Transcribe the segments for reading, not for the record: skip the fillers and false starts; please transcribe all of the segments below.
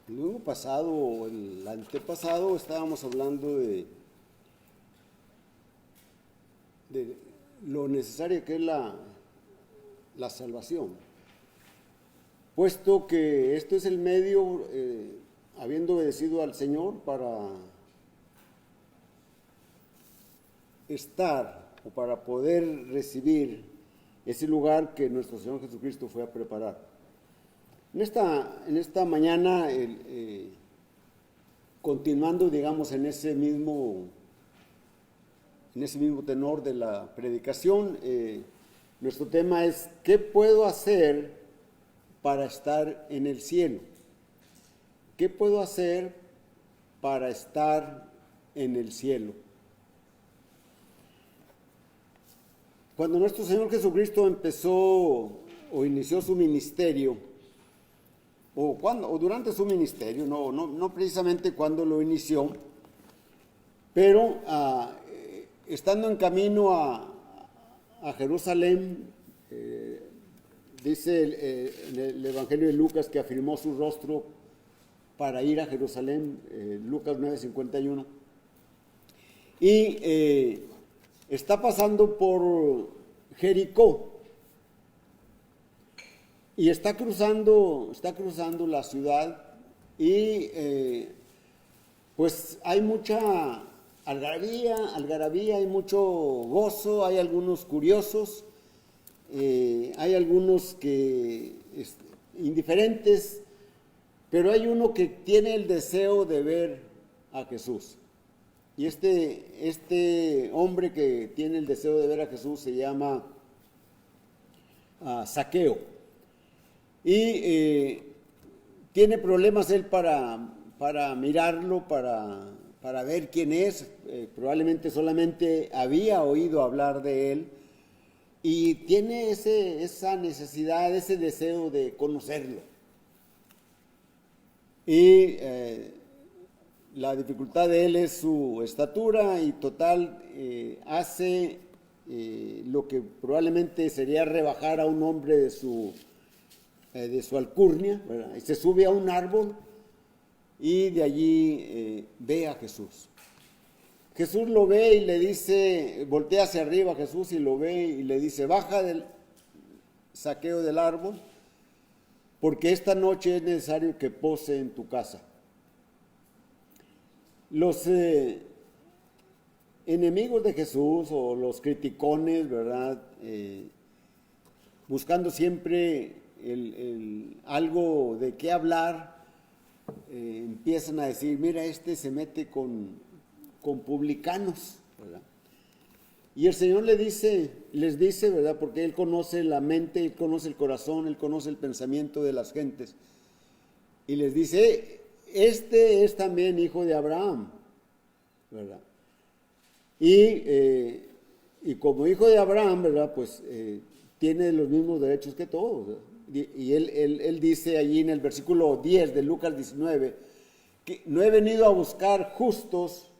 El domingo pasado o el antepasado estábamos hablando de lo necesario que es la salvación, puesto que esto es el medio, habiendo obedecido al Señor, para estar o para poder recibir ese lugar que nuestro Señor Jesucristo fue a preparar. En esta mañana, continuando, digamos, en ese mismo tenor de la predicación, nuestro tema es: ¿qué puedo hacer para estar en el cielo? ¿Qué puedo hacer para estar en el cielo? Cuando nuestro Señor Jesucristo empezó o inició su ministerio, o durante su ministerio, no precisamente cuando lo inició, pero estando en camino a Jerusalén, dice en el Evangelio de Lucas que afirmó su rostro para ir a Jerusalén, Lucas 9:51, y está pasando por Jericó y está cruzando la ciudad, y pues hay mucha algarabía, hay mucho gozo, hay algunos curiosos, hay algunos que indiferentes, pero hay uno que tiene el deseo de ver a Jesús. Y este hombre que tiene el deseo de ver a Jesús se llama Zaqueo. Y tiene problemas él para mirarlo, para ver quién es. Probablemente solamente había oído hablar de él. Y tiene esa necesidad, ese deseo de conocerlo. Y la dificultad de él es su estatura, y total, hace lo que probablemente sería rebajar a un hombre de su alcurnia, ¿verdad? Y se sube a un árbol y de allí ve a Jesús. Jesús lo ve y le dice, voltea hacia arriba a Jesús y lo ve y le dice: baja del Zaqueo del árbol, porque esta noche es necesario que pose en tu casa. Los enemigos de Jesús, o los criticones, ¿verdad? Buscando siempre algo de qué hablar, empiezan a decir: mira, este se mete con publicanos, ¿verdad? Y el Señor les dice, ¿verdad? Porque Él conoce la mente, Él conoce el corazón, Él conoce el pensamiento de las gentes. Y les dice: este es también hijo de Abraham, ¿verdad? Y como hijo de Abraham, ¿verdad? Pues tiene los mismos derechos que todos, ¿verdad? Y él dice allí en el versículo 10 de Lucas 19, que no he venido a buscar justos,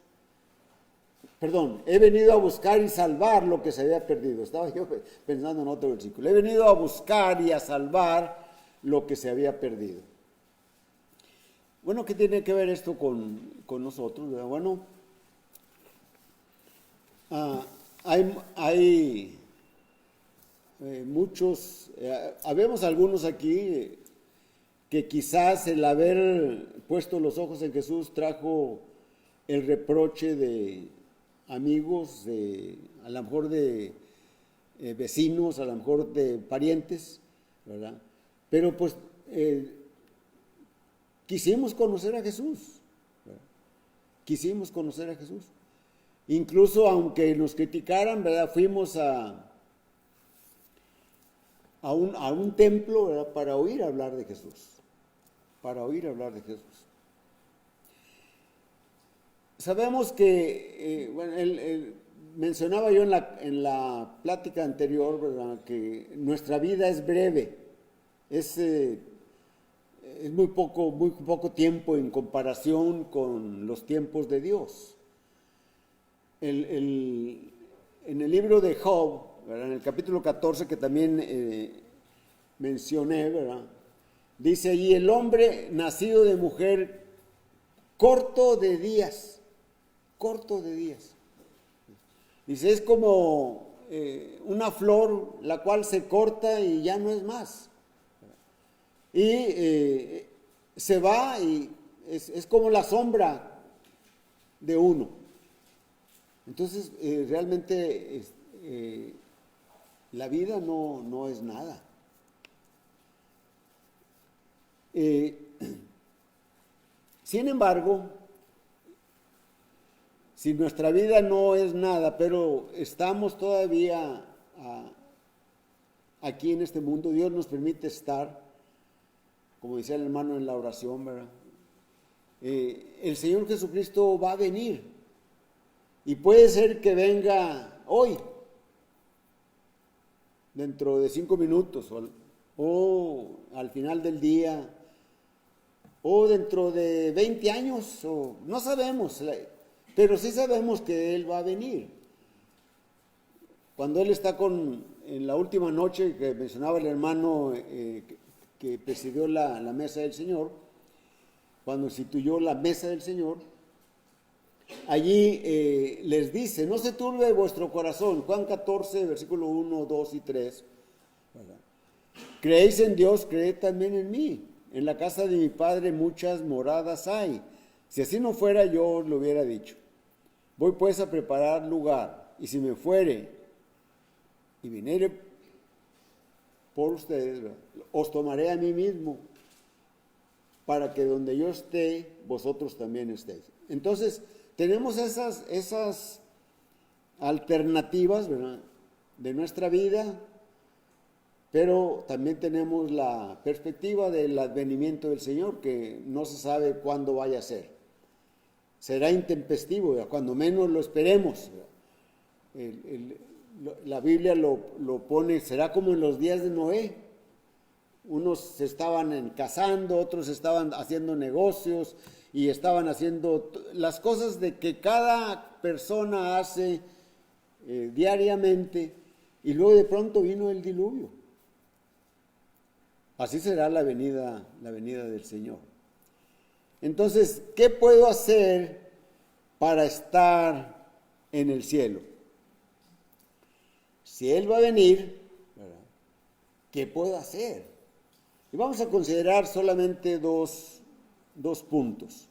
perdón, he venido a buscar y salvar lo que se había perdido. Estaba yo pensando en otro versículo. He venido a buscar y a salvar lo que se había perdido. Bueno, ¿qué tiene que ver esto con nosotros? Bueno, hay muchos, habemos algunos aquí que quizás el haber puesto los ojos en Jesús trajo el reproche de amigos, a lo mejor de vecinos, a lo mejor de parientes, ¿verdad? Pero pues quisimos conocer a Jesús, ¿verdad? Quisimos conocer a Jesús. Incluso aunque nos criticaran, ¿verdad? Fuimos a un templo, ¿verdad? Para oír hablar de Jesús. Para oír hablar de Jesús. Sabemos que, bueno, mencionaba yo en la plática anterior, ¿verdad? Que nuestra vida es breve. Es muy poco tiempo en comparación con los tiempos de Dios. En el libro de Job, ¿verdad? En el capítulo 14, que también mencioné, ¿verdad? Dice allí, el hombre nacido de mujer, corto de días, corto de días. Dice, es como una flor la cual se corta y ya no es más. Y se va y es como la sombra de uno. Entonces, realmente la vida no es nada. Sin embargo, si nuestra vida no es nada, pero estamos todavía aquí en este mundo, Dios nos permite estar, como decía el hermano en la oración, ¿verdad? El Señor Jesucristo va a venir y puede ser que venga hoy, dentro de 5 minutos o al final del día o dentro de 20 años, o no sabemos, pero sí sabemos que Él va a venir. Cuando Él está en la última noche que mencionaba el hermano que presidió la mesa del Señor, cuando instituyó la mesa del Señor, allí les dice, no se turbe vuestro corazón, Juan 14, versículo 1, 2 y 3, ¿verdad? Creéis en Dios, creed también en mí. En la casa de mi Padre muchas moradas hay. Si así no fuera, yo os lo hubiera dicho. Voy pues a preparar lugar, y si me fuere y viniere por ustedes, ¿verdad?, os tomaré a mí mismo, para que donde yo esté, vosotros también estéis. Entonces, tenemos esas alternativas, ¿verdad?, de nuestra vida, pero también tenemos la perspectiva del advenimiento del Señor, que no se sabe cuándo vaya a ser. Será intempestivo, ¿verdad?, cuando menos lo esperemos. La Biblia lo pone, será como en los días de Noé. Unos se estaban casando, otros estaban haciendo negocios y estaban haciendo las cosas de que cada persona hace diariamente, y luego de pronto vino el diluvio. Así será la venida del Señor. Entonces, ¿qué puedo hacer para estar en el cielo? Si Él va a venir, ¿verdad?, ¿qué puedo hacer? Y vamos a considerar solamente dos puntos.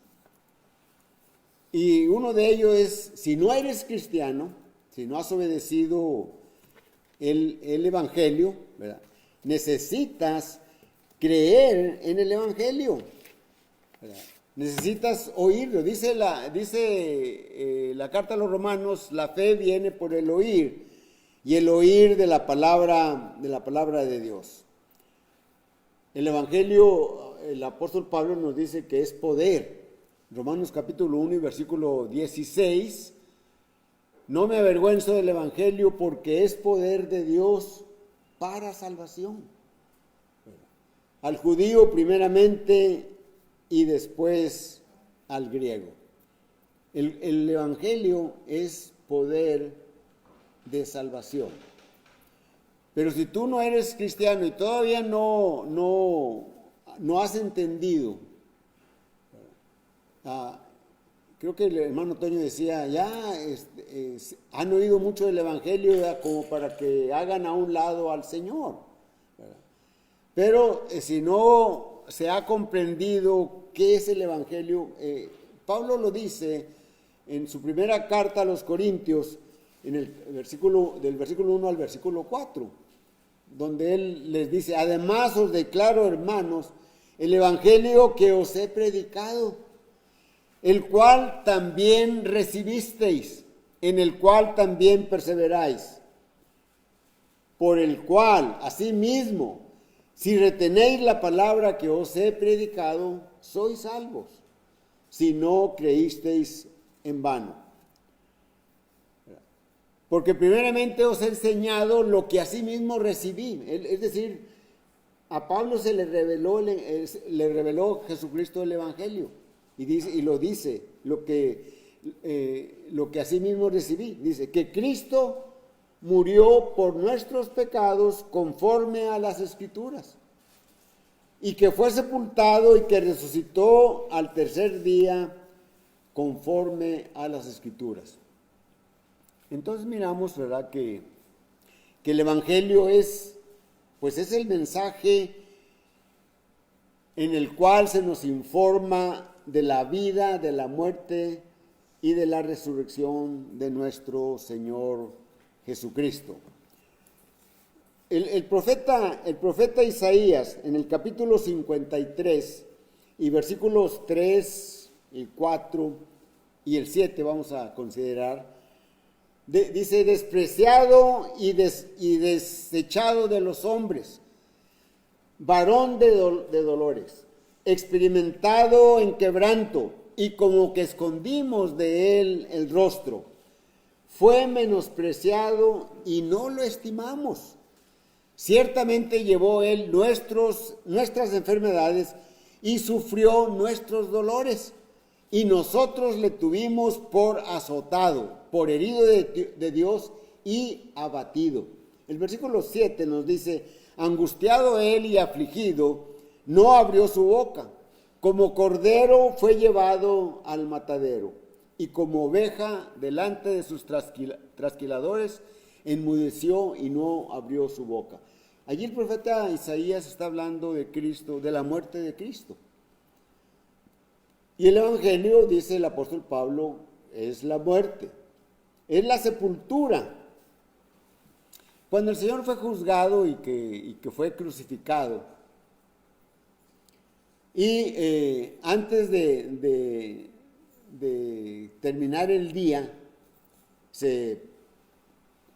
Y uno de ellos es, si no eres cristiano, si no has obedecido el Evangelio, ¿verdad?, necesitas creer en el Evangelio, ¿verdad? Necesitas oírlo. Dice la carta a los Romanos, la fe viene por el oír, y el oír de la palabra de Dios. El Evangelio, el apóstol Pablo nos dice que es poder. Romanos capítulo 1 y versículo 16, no me avergüenzo del Evangelio porque es poder de Dios para salvación. Al judío primeramente y después al griego. El Evangelio es poder de salvación. Pero si tú no eres cristiano y todavía no has entendido, creo que el hermano Toño decía, han oído mucho del Evangelio, ¿verdad?, como para que hagan a un lado al Señor, ¿verdad? Pero si no se ha comprendido qué es el Evangelio, Pablo lo dice en su primera carta a los Corintios, del versículo 1 al versículo 4, donde él les dice, además os declaro, hermanos, el Evangelio que os he predicado, el cual también recibisteis, en el cual también perseveráis, por el cual, asimismo, si retenéis la palabra que os he predicado, sois salvos, si no creísteis en vano. Porque primeramente os he enseñado lo que asimismo recibí. Es decir, a Pablo se le reveló Jesucristo el Evangelio. Y lo dice, lo que asimismo recibí. Dice que Cristo murió por nuestros pecados conforme a las Escrituras, y que fue sepultado y que resucitó al tercer día conforme a las Escrituras. Entonces miramos, ¿verdad?, que el Evangelio es el mensaje en el cual se nos informa de la vida, de la muerte y de la resurrección de nuestro Señor Jesucristo. El profeta Isaías, en el capítulo 53 y versículos 3, el 4 y el 7 vamos a considerar, dice: despreciado y desechado de los hombres, varón de dolores, experimentado en quebranto, y como que escondimos de él el rostro. Fue menospreciado y no lo estimamos. Ciertamente llevó él nuestras enfermedades y sufrió nuestros dolores, y nosotros le tuvimos por azotado, por herido de Dios y abatido. El versículo 7 nos dice: angustiado él y afligido, no abrió su boca. Como cordero fue llevado al matadero, y como oveja delante de sus trasquiladores, enmudeció y no abrió su boca. Allí el profeta Isaías está hablando de Cristo, de la muerte de Cristo. Y el Evangelio, dice el apóstol Pablo, es la muerte, es la sepultura. Cuando el Señor fue juzgado y que fue crucificado, y antes de terminar el día, se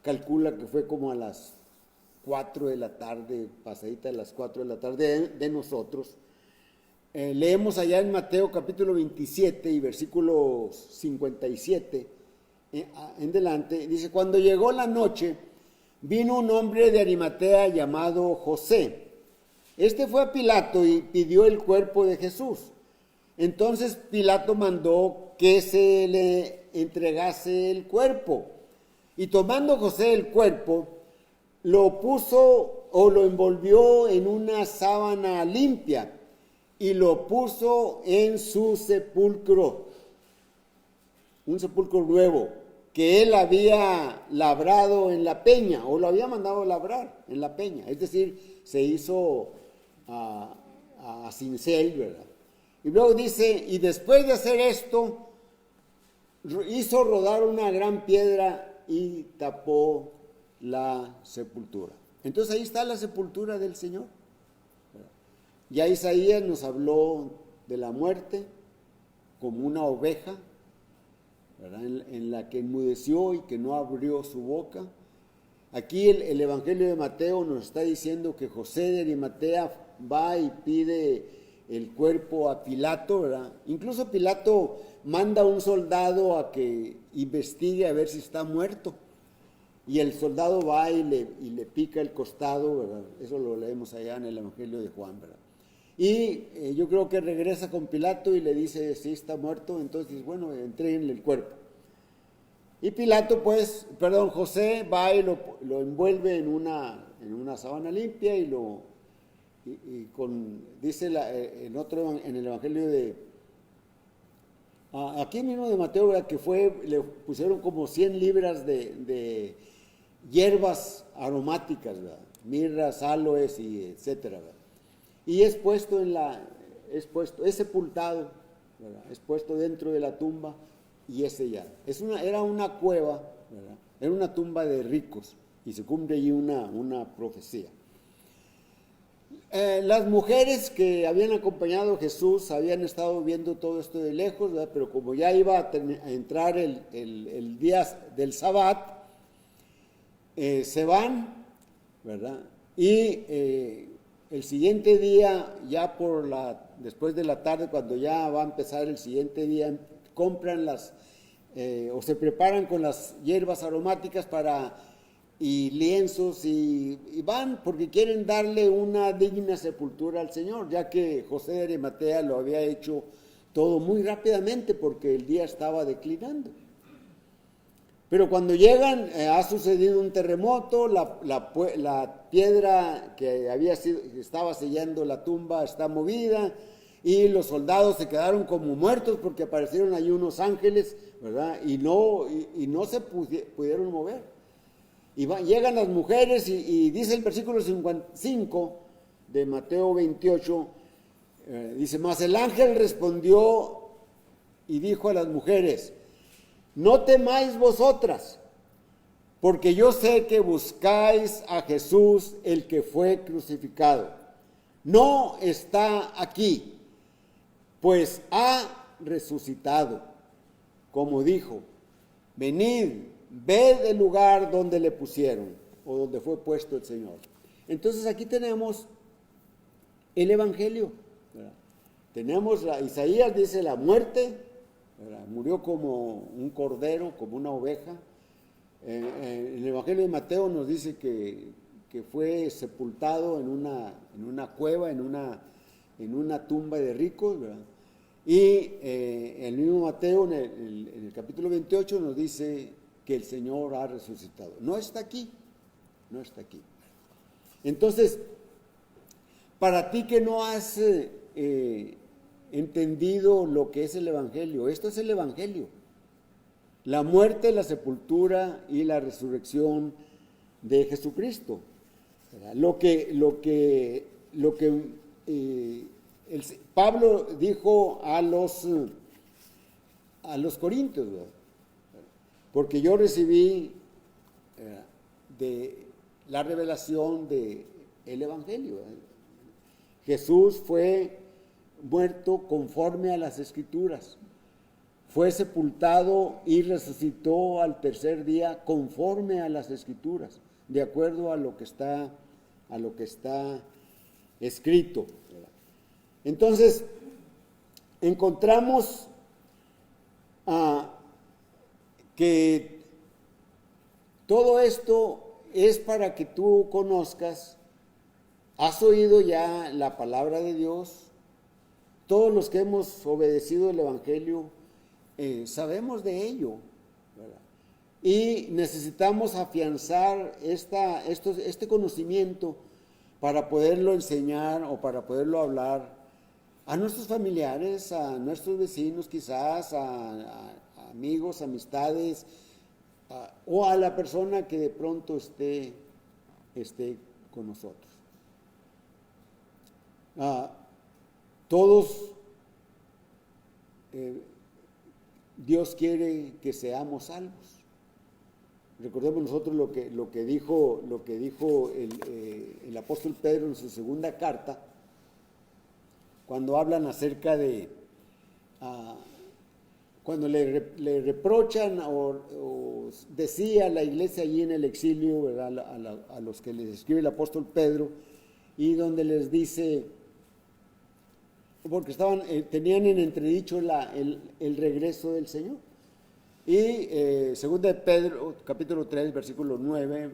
calcula que fue como a las 4 de la tarde, pasadita de las 4 de la tarde de nosotros. Leemos allá en Mateo capítulo 27 y versículo 57 en delante, dice: cuando llegó la noche, vino un hombre de Arimatea llamado José. Este fue a Pilato y pidió el cuerpo de Jesús. Entonces Pilato mandó que se le entregase el cuerpo. Y tomando José el cuerpo, lo puso o lo envolvió en una sábana limpia y lo puso en su sepulcro, un sepulcro nuevo que él había labrado en la peña, o lo había mandado a labrar en la peña, es decir, se hizo a cincel, ¿verdad? Y luego dice: y después de hacer esto, hizo rodar una gran piedra y tapó la sepultura. Entonces ahí está la sepultura del Señor. Ya Isaías nos habló de la muerte como una oveja, ¿verdad?, en la que enmudeció y que no abrió su boca. Aquí el Evangelio de Mateo nos está diciendo que José de Arimatea va y pide el cuerpo a Pilato, ¿verdad? Incluso Pilato manda a un soldado a que investigue a ver si está muerto. Y el soldado va y le pica el costado, ¿verdad? Eso lo leemos allá en el Evangelio de Juan, ¿verdad? Y yo creo que regresa con Pilato y le dice: sí, está muerto. Entonces, bueno, entréguenle el cuerpo. Y José va y lo envuelve en una sábana limpia y dice en el Evangelio aquí mismo de Mateo, ¿verdad?, que le pusieron como 100 libras de hierbas aromáticas, ¿verdad?, mirras, aloes y etcétera, ¿verdad? Y es sepultado, ¿verdad?, es puesto dentro de la tumba y es sellado. Era una cueva, ¿verdad?, era una tumba de ricos y se cumple allí una profecía. Las mujeres que habían acompañado a Jesús habían estado viendo todo esto de lejos, ¿verdad?, pero como ya iba a entrar el día del Sabbat, se van, ¿verdad? Y el siguiente día, después de la tarde, cuando ya va a empezar el siguiente día, compran o se preparan con las hierbas aromáticas y lienzos y van porque quieren darle una digna sepultura al Señor, ya que José de Arimatea lo había hecho todo muy rápidamente porque el día estaba declinando. Pero cuando llegan, ha sucedido un terremoto, la piedra que estaba sellando la tumba está movida, y los soldados se quedaron como muertos porque aparecieron ahí unos ángeles, ¿verdad? Y no se pudieron mover. Llegan las mujeres y dice el versículo 55 de Mateo 28, dice, mas el ángel respondió y dijo a las mujeres, no temáis vosotras, porque yo sé que buscáis a Jesús, el que fue crucificado. No está aquí, pues ha resucitado, como dijo, venid, ved el lugar donde le pusieron, o donde fue puesto el Señor. Entonces aquí tenemos el Evangelio, ¿verdad? Tenemos, Isaías dice la muerte, ¿verdad? Murió como un cordero, como una oveja. El Evangelio de Mateo nos dice que fue sepultado en una cueva, en una tumba de ricos, ¿verdad? Y el mismo Mateo en el capítulo 28 nos dice que el Señor ha resucitado. No está aquí, no está aquí. Entonces, para ti que no has entendido lo que es el Evangelio, esto es el Evangelio. La muerte, la sepultura y la resurrección de Jesucristo. Pablo dijo a los corintios, ¿verdad? Porque yo recibí de la revelación del Evangelio, ¿verdad? Jesús fue muerto conforme a las Escrituras, fue sepultado y resucitó al tercer día conforme a las Escrituras, de acuerdo a lo que está escrito. Entonces, encontramos que todo esto es para que tú conozcas, has oído ya la palabra de Dios, todos los que hemos obedecido el Evangelio, sabemos de ello, ¿verdad? Y necesitamos afianzar este conocimiento para poderlo enseñar o para poderlo hablar a nuestros familiares, a nuestros vecinos quizás, a amigos, amistades, o a la persona que de pronto esté con nosotros. Todos, Dios quiere que seamos salvos. Recordemos nosotros lo que dijo el apóstol Pedro en su segunda carta, cuando hablan acerca de cuando le reprochan o decía la iglesia allí en el exilio, ¿verdad? A los que les escribe el apóstol Pedro, y donde les dice, porque tenían en entredicho el regreso del Señor. Y segunda de Pedro, capítulo 3, versículo 9,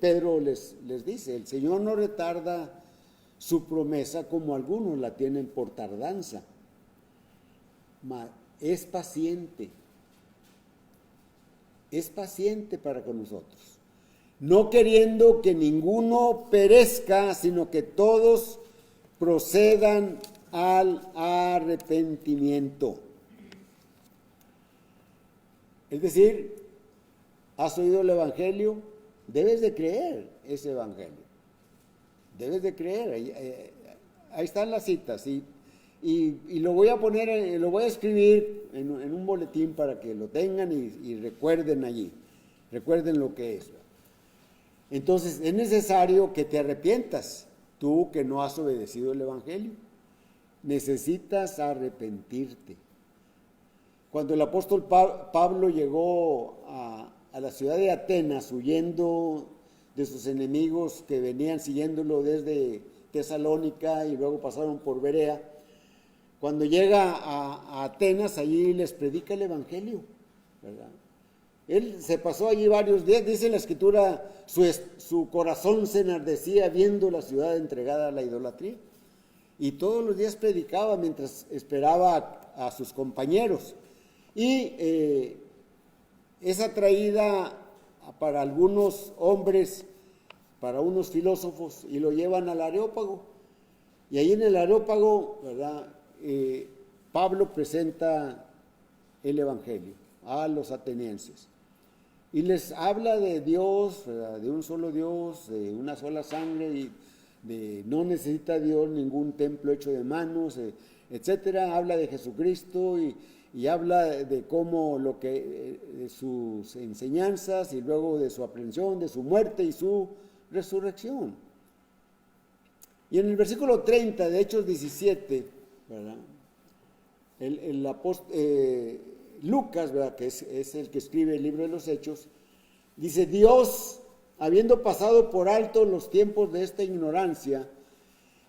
Pedro les dice, el Señor no retarda su promesa como algunos la tienen por tardanza, mas es paciente para con nosotros, no queriendo que ninguno perezca, sino que todos procedan al arrepentimiento. Es decir, has oído el Evangelio, debes de creer ese Evangelio. Debes de creer. Ahí están las citas. Y lo voy a poner, lo voy a escribir en un boletín para que lo tengan y recuerden allí. Recuerden lo que es. Entonces, es necesario que te arrepientas, tú que no has obedecido el Evangelio. Necesitas arrepentirte. Cuando el apóstol Pablo llegó a la ciudad de Atenas, huyendo de sus enemigos que venían siguiéndolo desde Tesalónica y luego pasaron por Berea, cuando llega a Atenas, allí les predica el Evangelio, ¿verdad? Él se pasó allí varios días, dice la Escritura, su corazón se enardecía viendo la ciudad entregada a la idolatría, y todos los días predicaba mientras esperaba a sus compañeros. Y es atraída para algunos hombres, para unos filósofos, y lo llevan al Areópago. Y ahí en el Areópago, ¿verdad? Pablo presenta el Evangelio a los atenienses y les habla de Dios, ¿verdad? De un solo Dios, de una sola sangre, y de no necesita Dios ningún templo hecho de manos, etcétera. Habla de Jesucristo y habla de cómo de sus enseñanzas, y luego de su aprehensión, de su muerte y su resurrección. Y en el versículo 30 de Hechos 17, ¿verdad? El apóstol Lucas, ¿verdad? Que es el que escribe el libro de los Hechos, dice: Dios, habiendo pasado por alto los tiempos de esta ignorancia,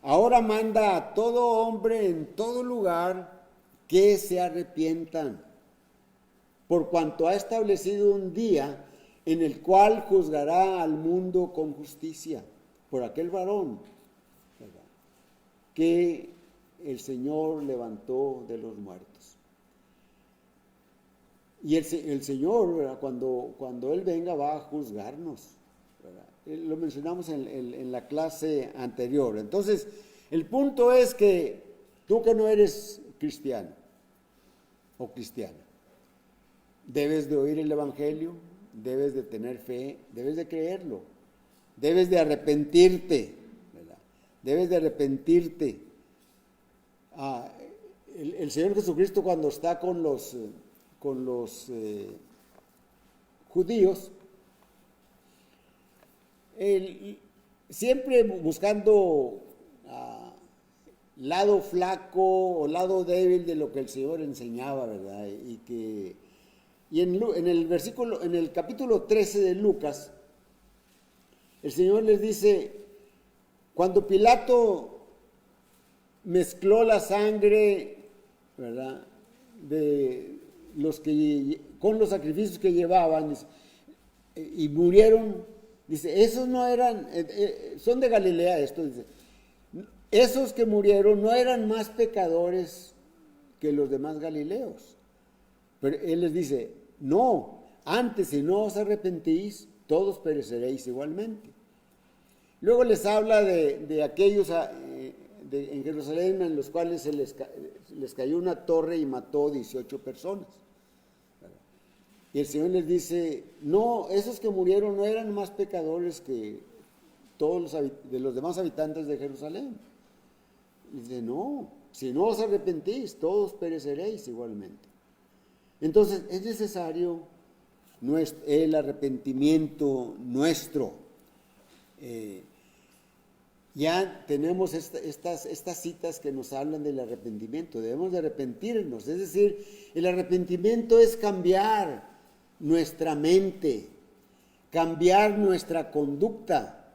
ahora manda a todo hombre en todo lugar que se arrepientan, por cuanto ha establecido un día en el cual juzgará al mundo con justicia, por aquel varón, ¿verdad?, que el Señor levantó de los muertos. Y el Señor, ¿verdad?, cuando Él venga, va a juzgarnos, ¿verdad? Lo mencionamos en la clase anterior. Entonces, el punto es que tú que no eres cristiano o cristiana, debes de oír el Evangelio, debes de tener fe, debes de creerlo, debes de arrepentirte, ¿verdad? Debes de arrepentirte. El Señor Jesucristo, cuando está con los judíos, siempre buscando lado flaco o lado débil de lo que el Señor enseñaba, ¿verdad? Y en el capítulo 13 de Lucas, el Señor les dice: cuando Pilato mezcló la sangre, ¿verdad?, con los sacrificios que llevaban, y murieron, dice, esos no eran, son de Galilea esto, dice, esos que murieron no eran más pecadores que los demás galileos. Pero Él les dice: no, antes, si no os arrepentís, todos pereceréis igualmente. Luego les habla de aquellos en Jerusalén en los cuales les cayó una torre y mató 18 personas. Y el Señor les dice: no, esos que murieron no eran más pecadores que todos los demás habitantes de Jerusalén. Y dice: no, si no os arrepentís, todos pereceréis igualmente. Entonces es necesario el arrepentimiento nuestro. Ya tenemos estas citas que nos hablan del arrepentimiento. Debemos de arrepentirnos. Es decir, el arrepentimiento es cambiar nuestra mente, cambiar nuestra conducta,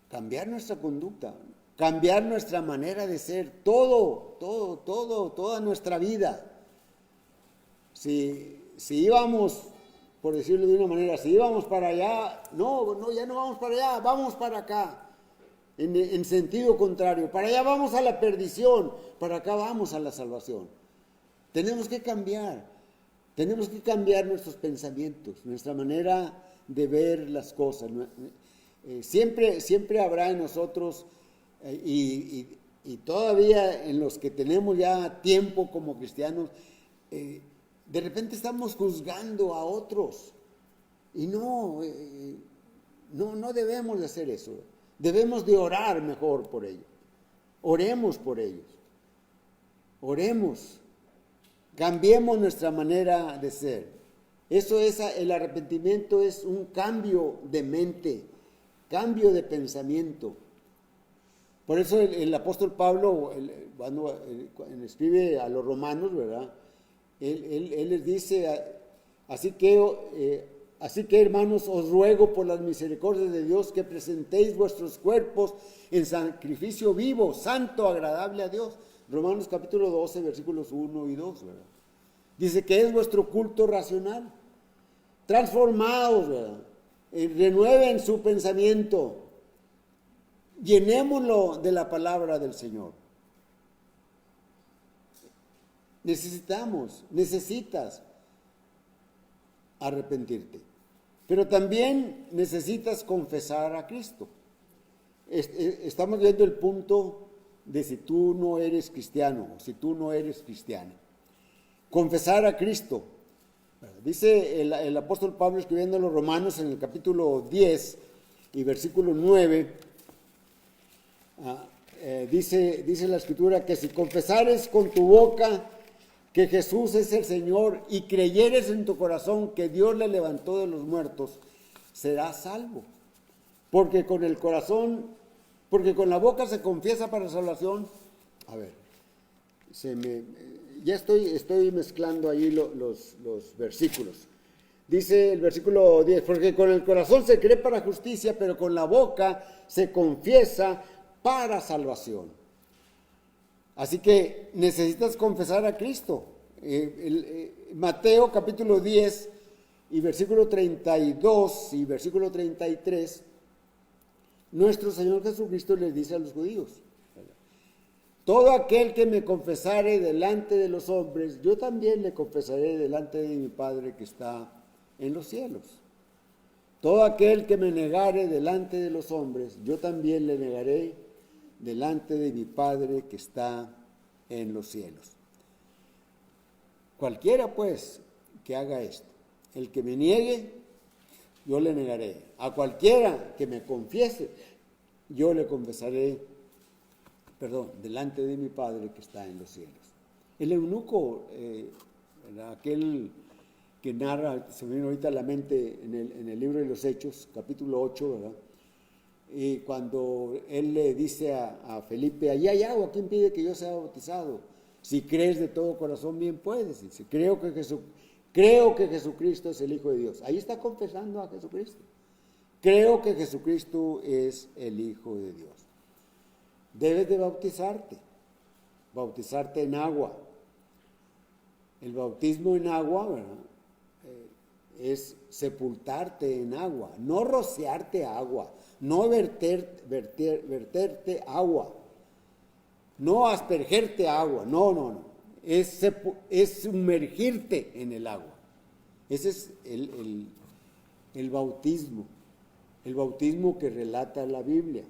cambiar nuestra manera de ser, toda nuestra vida. Si íbamos, por decirlo de una manera, si íbamos para allá, ya no vamos para allá, vamos para acá, en sentido contrario. Para allá vamos a la perdición, para acá vamos a la salvación. Tenemos que cambiar nuestros pensamientos, nuestra manera de ver las cosas. Siempre habrá en nosotros, y todavía en los que tenemos ya tiempo como cristianos, de repente estamos juzgando a otros, y no debemos de hacer eso. Debemos de orar mejor por ellos. Oremos por ellos. Oremos. Cambiemos nuestra manera de ser. El arrepentimiento es un cambio de mente, cambio de pensamiento. Por eso el apóstol Pablo, cuando escribe a los romanos, ¿verdad?, él les dice: así que hermanos, os ruego por las misericordias de Dios que presentéis vuestros cuerpos en sacrificio vivo, santo, agradable a Dios. Romanos capítulo 12, versículos 1 y 2, ¿verdad? Dice que es vuestro culto racional. Transformados, ¿verdad? Renueven su pensamiento. Llenémoslo de la palabra del Señor. Necesitas arrepentirte. Pero también necesitas confesar a Cristo. Estamos viendo el punto de si tú no eres cristiano o si tú no eres cristiana. Confesar a Cristo. Dice el apóstol Pablo escribiendo a los Romanos en el capítulo 10 y versículo 9, dice la Escritura que si confesares con tu boca que Jesús es el Señor y creyeres en tu corazón que Dios le levantó de los muertos, serás salvo. Porque con la boca se confiesa para salvación. A ver, ya estoy mezclando ahí los versículos. Dice el versículo 10, porque con el corazón se cree para justicia, pero con la boca se confiesa para salvación. Así que necesitas confesar a Cristo. Mateo capítulo 10 y versículo 32 y versículo 33, nuestro Señor Jesucristo les dice a los judíos: todo aquel que me confesare delante de los hombres, yo también le confesaré delante de mi Padre que está en los cielos. Todo aquel que me negare delante de los hombres, yo también le negaré delante de mi Padre que está en los cielos. Cualquiera pues que haga esto, el que me niegue, yo le negaré. A cualquiera que me confiese, yo le confesaré, delante de mi Padre que está en los cielos. El eunuco, aquel que narra, se me viene ahorita a la mente en el libro de los Hechos, capítulo 8, ¿verdad? Y cuando él le dice a Felipe: allí hay agua, ¿quién pide que yo sea bautizado? Si crees de todo corazón, bien puedes. Dice: creo que Jesucristo es el Hijo de Dios. Ahí está confesando a Jesucristo. Creo que Jesucristo es el Hijo de Dios. Debes de bautizarte en agua. El bautismo en agua, ¿verdad? Es sepultarte en agua, no rociarte agua, no verterte agua, no aspergerte agua, no, es sumergirte en el agua. Ese es el bautismo que relata la Biblia.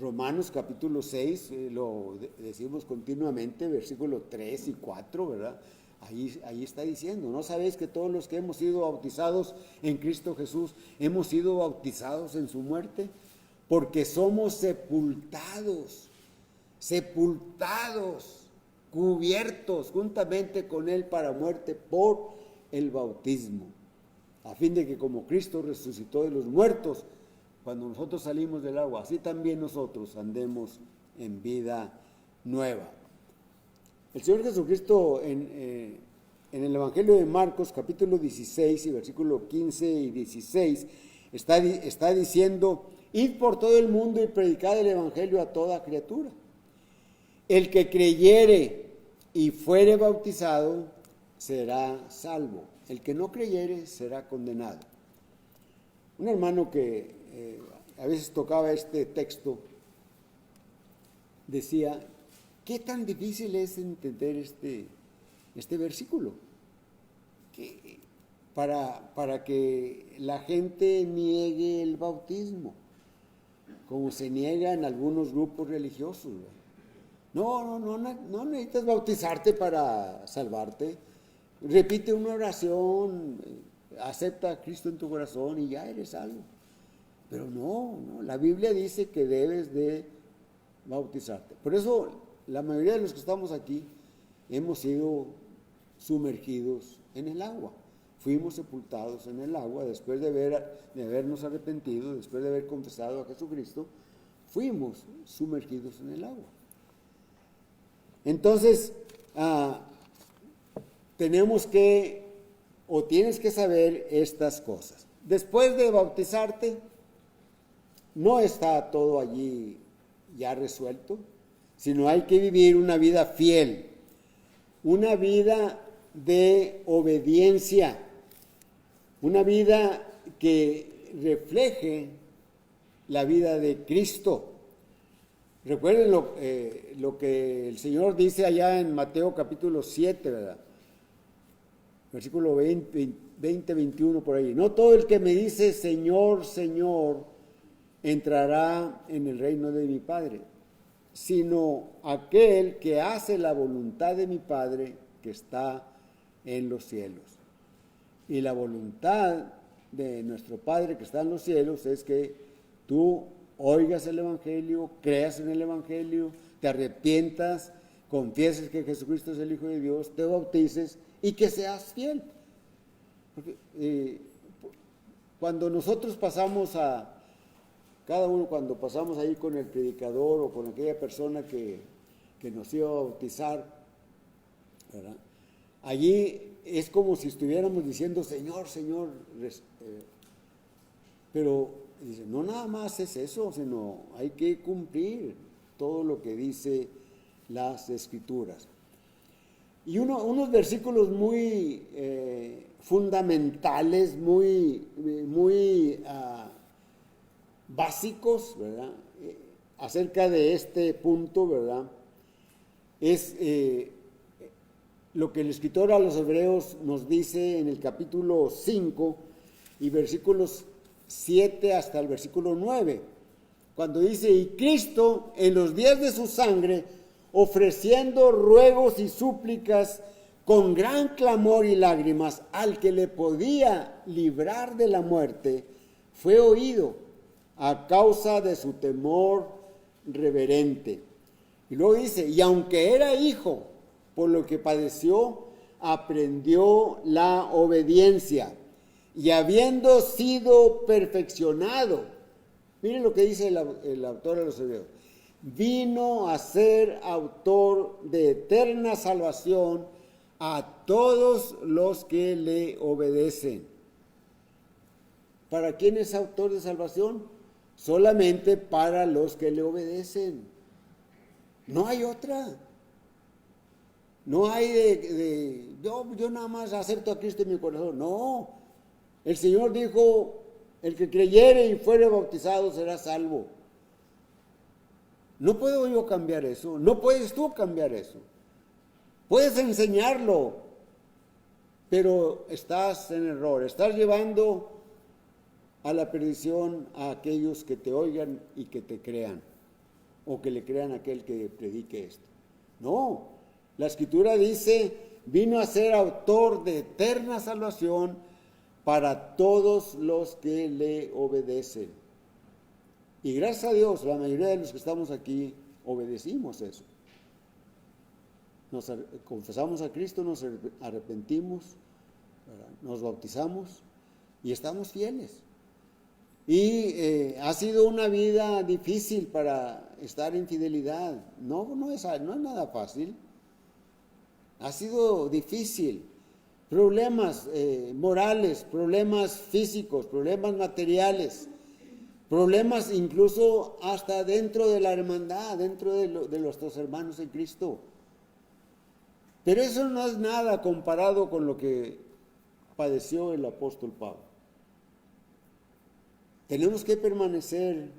Romanos capítulo 6, lo decimos continuamente, versículos 3 y 4, ¿verdad? Ahí está diciendo: ¿no sabéis que todos los que hemos sido bautizados en Cristo Jesús hemos sido bautizados en su muerte? Porque somos sepultados, cubiertos juntamente con Él para muerte por el bautismo, a fin de que como Cristo resucitó de los muertos, cuando nosotros salimos del agua, así también nosotros andemos en vida nueva. El Señor Jesucristo en el Evangelio de Marcos, capítulo 16 y versículo 15 y 16, está diciendo: id por todo el mundo y predicad el Evangelio a toda criatura. El que creyere y fuere bautizado será salvo. El que no creyere será condenado. Un hermano que a veces tocaba este texto decía: ¿qué tan difícil es entender este versículo? Para que la gente niegue el bautismo, como se niega en algunos grupos religiosos. No necesitas bautizarte para salvarte. Repite una oración, acepta a Cristo en tu corazón y ya eres salvo. Pero no, la Biblia dice que debes de bautizarte. Por eso la mayoría de los que estamos aquí hemos sido sumergidos en el agua. Fuimos sepultados en el agua después de habernos arrepentido, después de haber confesado a Jesucristo, fuimos sumergidos en el agua. Entonces, tienes que saber estas cosas. Después de bautizarte, no está todo allí ya resuelto, sino hay que vivir una vida fiel, una vida de obediencia, una vida que refleje la vida de Cristo. Recuerden lo que el Señor dice allá en Mateo capítulo 7, ¿verdad? Versículo 20, 21 por ahí. No todo el que me dice Señor, Señor, entrará en el reino de mi Padre, sino aquel que hace la voluntad de mi Padre que está en los cielos. Y la voluntad de nuestro Padre que está en los cielos es que tú oigas el Evangelio, creas en el Evangelio, te arrepientas, confieses que Jesucristo es el Hijo de Dios, te bautices y que seas fiel. Porque, cuando nosotros pasamos cada uno cuando pasamos ahí con el predicador o con aquella persona que nos iba a bautizar, ¿verdad? Allí es como si estuviéramos diciendo, Señor, Señor, pero dice, no nada más es eso, sino hay que cumplir todo lo que dice las Escrituras. Y unos versículos muy fundamentales, muy básicos, ¿verdad? Acerca de este punto, ¿verdad? Es lo que el escritor a los Hebreos nos dice en el capítulo 5 y versículos 7 hasta el versículo 9, cuando dice, y Cristo en los días de su sangre, ofreciendo ruegos y súplicas con gran clamor y lágrimas al que le podía librar de la muerte, fue oído a causa de su temor reverente. Y luego dice, y aunque era hijo, por lo que padeció, aprendió la obediencia, y habiendo sido perfeccionado, miren lo que dice el autor de los Hebreos, vino a ser autor de eterna salvación a todos los que le obedecen. ¿Para quién es autor de salvación? Solamente para los que le obedecen. No hay otra. No hay yo nada más acepto a Cristo en mi corazón. No. El Señor dijo, el que creyere y fuere bautizado será salvo. No puedo yo cambiar eso. No puedes tú cambiar eso. Puedes enseñarlo, pero estás en error. Estás llevando a la perdición a aquellos que te oigan y que te crean, o que le crean a aquel que predique esto. No, la Escritura dice, vino a ser autor de eterna salvación para todos los que le obedecen. Y gracias a Dios, la mayoría de los que estamos aquí obedecimos eso. Nos confesamos a Cristo, nos arrepentimos, ¿verdad? Nos bautizamos y estamos fieles. Y ha sido una vida difícil para estar en fidelidad. No es nada fácil. Ha sido difícil. Problemas morales, problemas físicos, problemas materiales, problemas incluso hasta dentro de la hermandad, dentro de nuestros hermanos en Cristo. Pero eso no es nada comparado con lo que padeció el apóstol Pablo. Tenemos que permanecer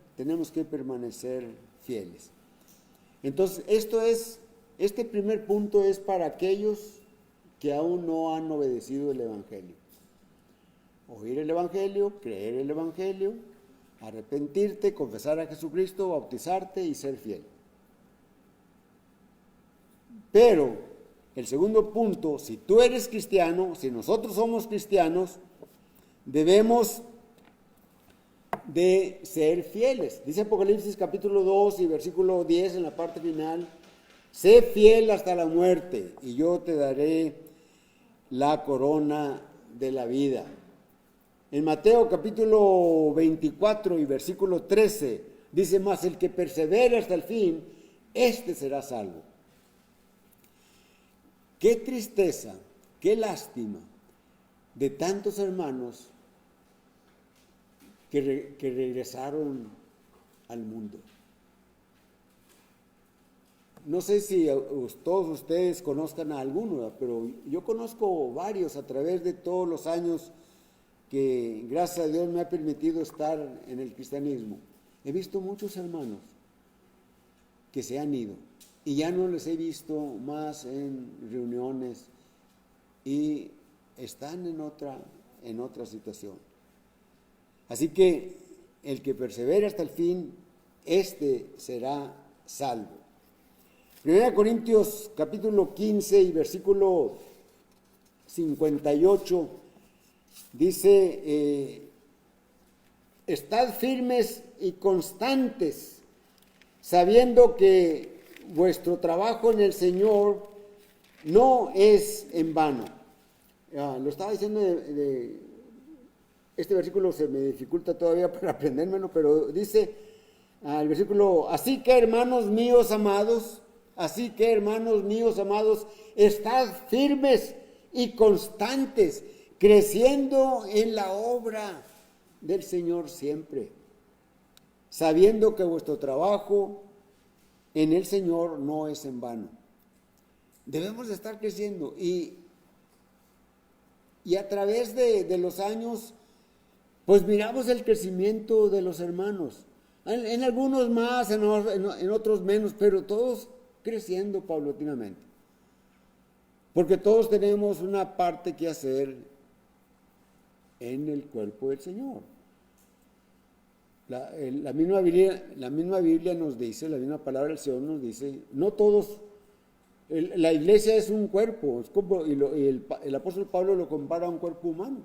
fieles. Entonces, este primer punto es para aquellos que aún no han obedecido el Evangelio. Oír el Evangelio, creer el Evangelio, arrepentirte, confesar a Jesucristo, bautizarte y ser fiel. Pero el segundo punto, si tú eres cristiano, si nosotros somos cristianos, debemos de ser fieles. Dice Apocalipsis capítulo 2 y versículo 10 en la parte final, sé fiel hasta la muerte y yo te daré la corona de la vida. En Mateo capítulo 24 y versículo 13 dice, mas el que persevere hasta el fin, éste será salvo. Qué tristeza, qué lástima de tantos hermanos que regresaron al mundo. No sé si todos ustedes conozcan a alguno, pero yo conozco varios a través de todos los años que gracias a Dios me ha permitido estar en el cristianismo. He visto muchos hermanos que se han ido y ya no les he visto más en reuniones y están en en otra situación. Así que el que persevere hasta el fin, este será salvo. 1 Corintios capítulo 15 y versículo 58 dice, estad firmes y constantes, sabiendo que vuestro trabajo en el Señor no es en vano. Lo estaba diciendo este versículo se me dificulta todavía para aprendérmelo, pero dice el versículo, así que hermanos míos amados, estad firmes y constantes, creciendo en la obra del Señor siempre, sabiendo que vuestro trabajo en el Señor no es en vano. Debemos de estar creciendo y a través de los años, pues miramos el crecimiento de los hermanos. En algunos más, en otros menos, pero todos creciendo paulatinamente. Porque todos tenemos una parte que hacer en el cuerpo del Señor. La misma Biblia nos dice, la misma palabra del Señor nos dice, no todos, la iglesia es un cuerpo, es como, el apóstol Pablo lo compara a un cuerpo humano,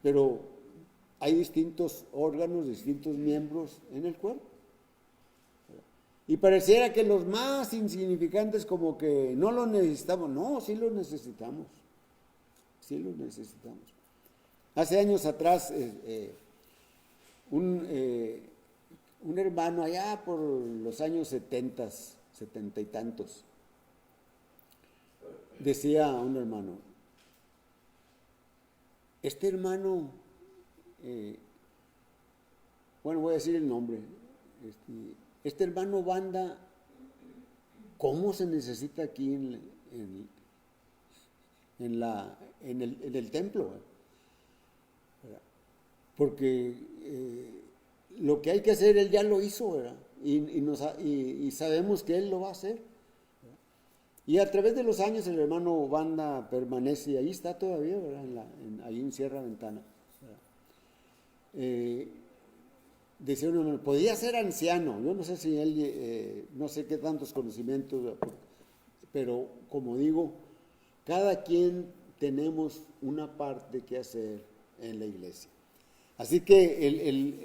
pero hay distintos órganos, distintos miembros en el cuerpo. Y pareciera que los más insignificantes como que no los necesitamos. No, sí los necesitamos. Sí los necesitamos. Hace años atrás, un hermano allá por los años 70 y tantos, decía a un hermano, este hermano, bueno, voy a decir el nombre, este hermano Banda, ¿cómo se necesita aquí en el templo? Porque lo que hay que hacer, él ya lo hizo, ¿verdad? Y sabemos que él lo va a hacer. Y a través de los años el hermano Banda permanece, y ahí está todavía, ¿verdad? Ahí en Sierra Ventana. Decía uno, podía ser anciano, yo no sé si él, no sé qué tantos conocimientos, pero como digo, cada quien tenemos una parte que hacer en la iglesia. Así que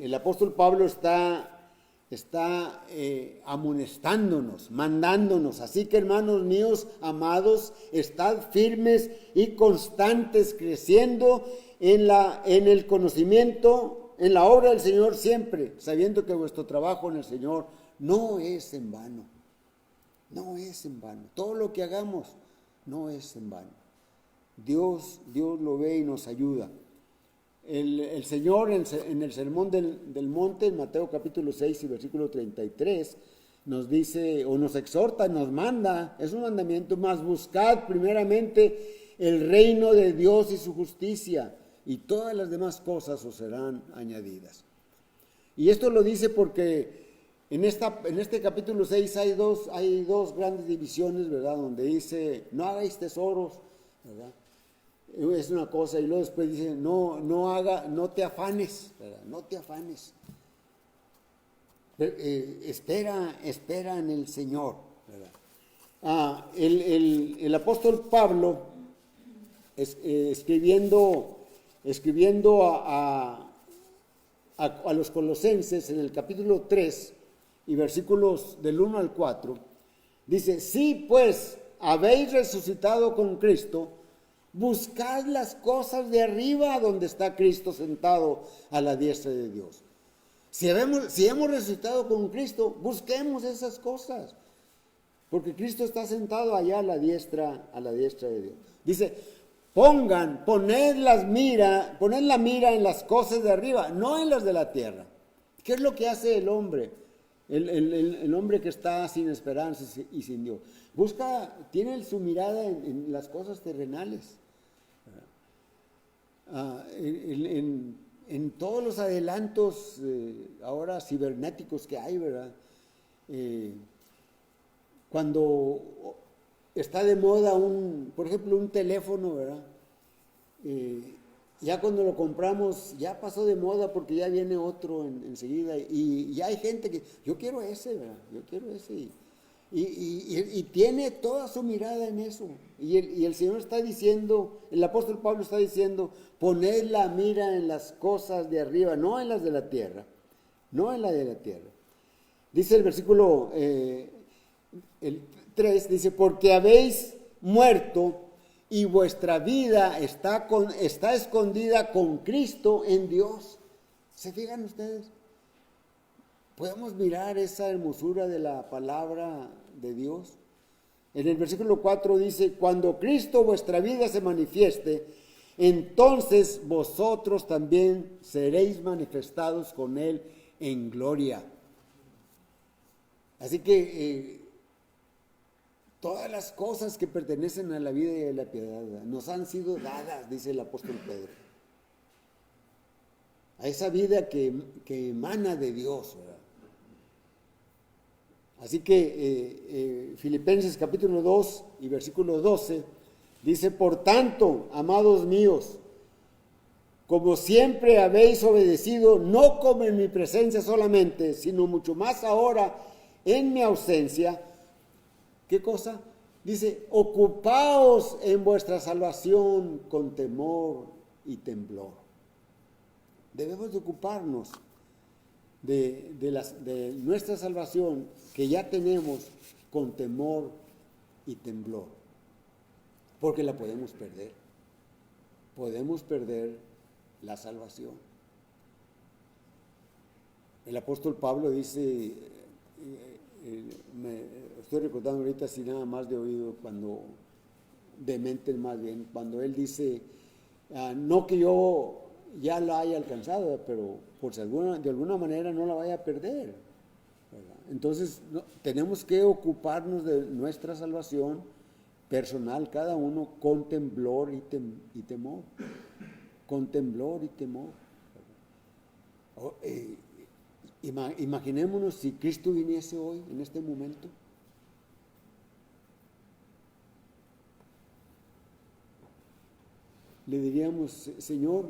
el apóstol Pablo está amonestándonos, mandándonos. Así que hermanos míos, amados, estad firmes y constantes, creciendo en el conocimiento, en la obra del Señor siempre, sabiendo que vuestro trabajo en el Señor no es en vano. No es en vano. Todo lo que hagamos no es en vano. Dios lo ve y nos ayuda. El Señor en el Sermón del Monte, en Mateo capítulo 6 y versículo 33, nos dice, o nos exhorta, nos manda, es un mandamiento más, buscad primeramente el reino de Dios y su justicia, y todas las demás cosas os serán añadidas. Y esto lo dice porque en este capítulo 6 hay dos grandes divisiones, ¿verdad? Donde dice, no hagáis tesoros, ¿verdad? Es una cosa, y luego después dice, no te afanes, ¿verdad? No te afanes. Espera en el Señor, ¿verdad? El apóstol Pablo, escribiendo a los colosenses en el capítulo 3 y versículos del 1 al 4, dice, si pues habéis resucitado con Cristo, buscad las cosas de arriba donde está Cristo sentado a la diestra de Dios. Si hemos resucitado con Cristo, busquemos esas cosas, porque Cristo está sentado allá a la diestra de Dios. Dice, poned la mira en las cosas de arriba, no en las de la tierra. ¿Qué es lo que hace el hombre? El hombre que está sin esperanza y sin Dios. Tiene su mirada en las cosas terrenales. En todos los adelantos ahora cibernéticos que hay, ¿verdad? Cuando está de moda por ejemplo, un teléfono, ¿verdad? ya cuando lo compramos, ya pasó de moda porque ya viene otro enseguida. Y ya hay gente que, yo quiero ese, ¿verdad? Yo quiero ese. Y tiene toda su mirada en eso. Y el Señor está diciendo, el apóstol Pablo está diciendo, poned la mira en las cosas de arriba, no en las de la tierra. No en la de la tierra. Dice el versículo el 3, dice, porque habéis muerto y vuestra vida está escondida con Cristo en Dios. ¿Se fijan ustedes? Podemos mirar esa hermosura de la palabra de Dios. En el versículo 4 dice, cuando Cristo vuestra vida se manifieste, entonces vosotros también seréis manifestados con Él en gloria. Así que todas las cosas que pertenecen a la vida y a la piedad nos han sido dadas, dice el apóstol Pedro. A esa vida que emana de Dios, ¿verdad? Así que Filipenses capítulo 2 y versículo 12 dice, por tanto, amados míos, como siempre habéis obedecido, no como en mi presencia solamente, sino mucho más ahora en mi ausencia. ¿Qué cosa? Dice, ocupaos en vuestra salvación con temor y temblor. Debemos de ocuparnos de nuestra salvación que ya tenemos con temor y temblor, porque la podemos perder. Podemos perder la salvación. El apóstol Pablo dice, me estoy recordando ahorita así nada más de oído, de mente más bien, cuando él dice, no que yo ya la haya alcanzado, pero por si de alguna manera no la vaya a perder, ¿verdad? Entonces tenemos que ocuparnos de nuestra salvación personal, cada uno con temblor y temor, con temblor y temor. Imaginémonos si Cristo viniese hoy, en este momento. Le diríamos, Señor,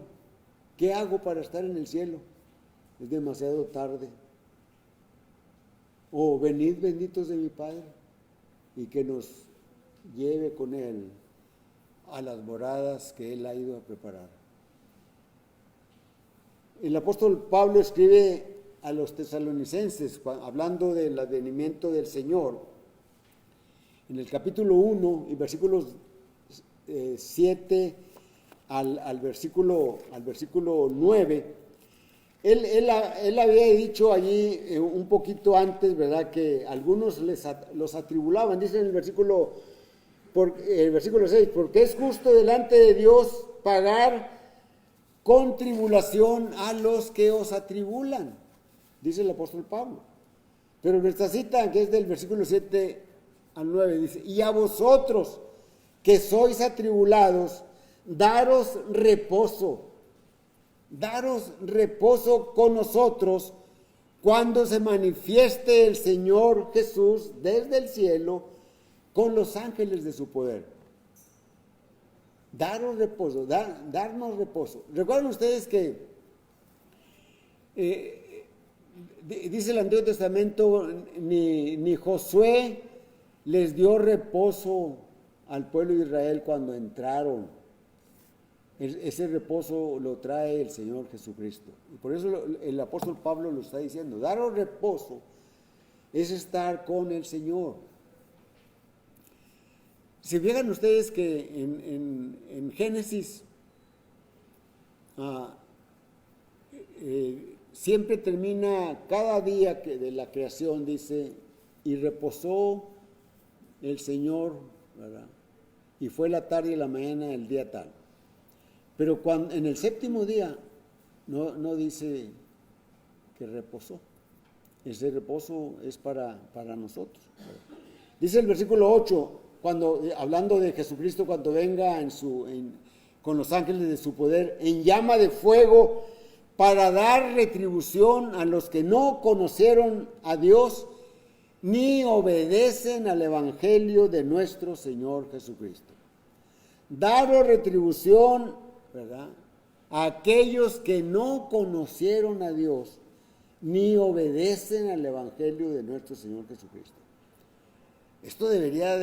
¿qué hago para estar en el cielo? Es demasiado tarde. O venid benditos de mi Padre, y que nos lleve con Él a las moradas que Él ha ido a preparar. El apóstol Pablo escribe a los tesalonicenses, hablando del advenimiento del Señor, en el capítulo 1 y versículos 7 al versículo 9, él había dicho allí un poquito antes, ¿verdad?, que algunos los atribulaban. Dice en el versículo 6, porque es justo delante de Dios pagar con tribulación a los que os atribulan, dice el apóstol Pablo. Pero nuestra cita, que es del versículo 7 al 9, dice, y a vosotros que sois atribulados, daros reposo con nosotros cuando se manifieste el Señor Jesús desde el cielo con los ángeles de su poder. Daros reposo, darnos reposo. Recuerden ustedes que dice el Antiguo Testamento, ni Josué les dio reposo al pueblo de Israel cuando entraron. Ese reposo lo trae el Señor Jesucristo. Y por eso el apóstol Pablo lo está diciendo. Daros reposo es estar con el Señor. Si fijan ustedes que en Génesis siempre termina cada día de la creación, dice, y reposó el Señor, ¿verdad? Y fue la tarde y la mañana del día tal. Pero en el séptimo día no dice que reposó. Ese reposo es para nosotros. Dice el versículo 8, hablando de Jesucristo cuando venga con los ángeles de su poder, en llama de fuego, para dar retribución a los que no conocieron a Dios ni obedecen al evangelio de nuestro Señor Jesucristo. Daros retribución, ¿verdad?, aquellos que no conocieron a Dios ni obedecen al Evangelio de nuestro Señor Jesucristo. Esto debería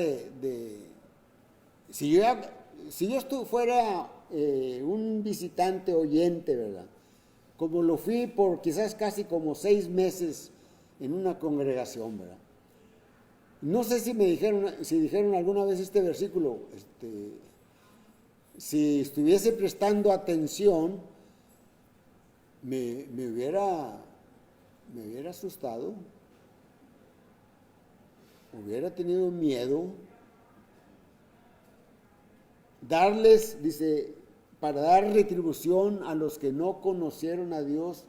si yo fuera un visitante oyente, ¿verdad? Como lo fui por quizás casi como 6 meses en una congregación, ¿verdad? No sé si dijeron alguna vez este versículo, si estuviese prestando atención, me hubiera asustado, hubiera tenido miedo. Dice, para dar retribución a los que no conocieron a Dios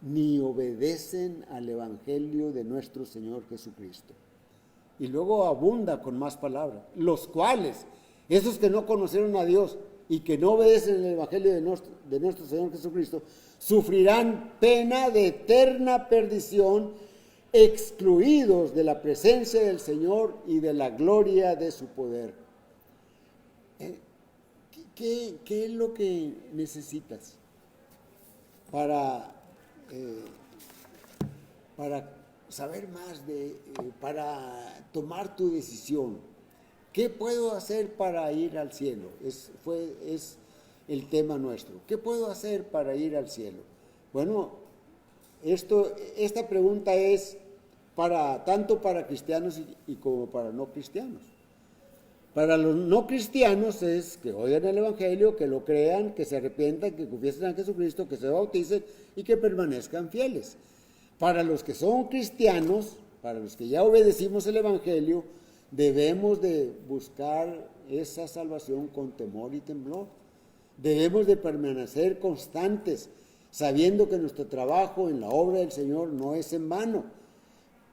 ni obedecen al Evangelio de nuestro Señor Jesucristo. Y luego abunda con más palabras, los cuales, esos que no conocieron a Dios y que no obedecen el Evangelio de nuestro Señor Jesucristo, sufrirán pena de eterna perdición, excluidos de la presencia del Señor y de la gloria de su poder. ¿Qué es lo que necesitas para saber más, para tomar tu decisión? ¿Qué puedo hacer para ir al cielo? Es el tema nuestro. ¿Qué puedo hacer para ir al cielo? Bueno, esta pregunta es tanto para cristianos y como para no cristianos. Para los no cristianos es que oigan el Evangelio, que lo crean, que se arrepientan, que confiesen a Jesucristo, que se bauticen y que permanezcan fieles. Para los que son cristianos, para los que ya obedecimos el Evangelio, debemos de buscar esa salvación con temor y temblor. Debemos de permanecer constantes, sabiendo que nuestro trabajo en la obra del Señor no es en vano,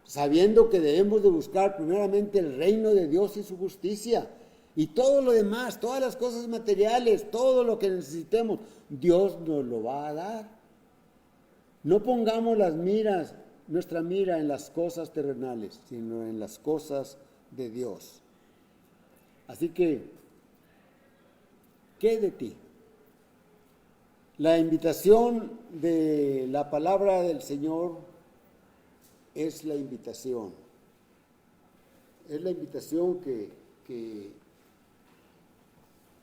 sabiendo que debemos de buscar primeramente el reino de Dios y su justicia, y todo lo demás, todas las cosas materiales, todo lo que necesitemos, Dios nos lo va a dar. No pongamos nuestra mira en las cosas terrenales, sino en las cosas de Dios. Así que, ¿qué de ti? La invitación de la palabra del Señor es la invitación. Es la invitación que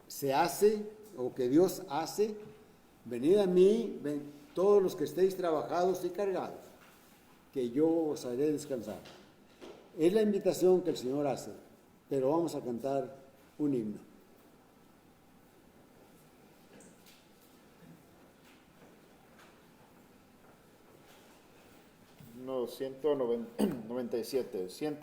se hace o que Dios hace. Venid a mí, todos los que estéis trabajados y cargados, que yo os haré descansar. Es la invitación que el Señor hace, pero vamos a cantar un himno. No, 197.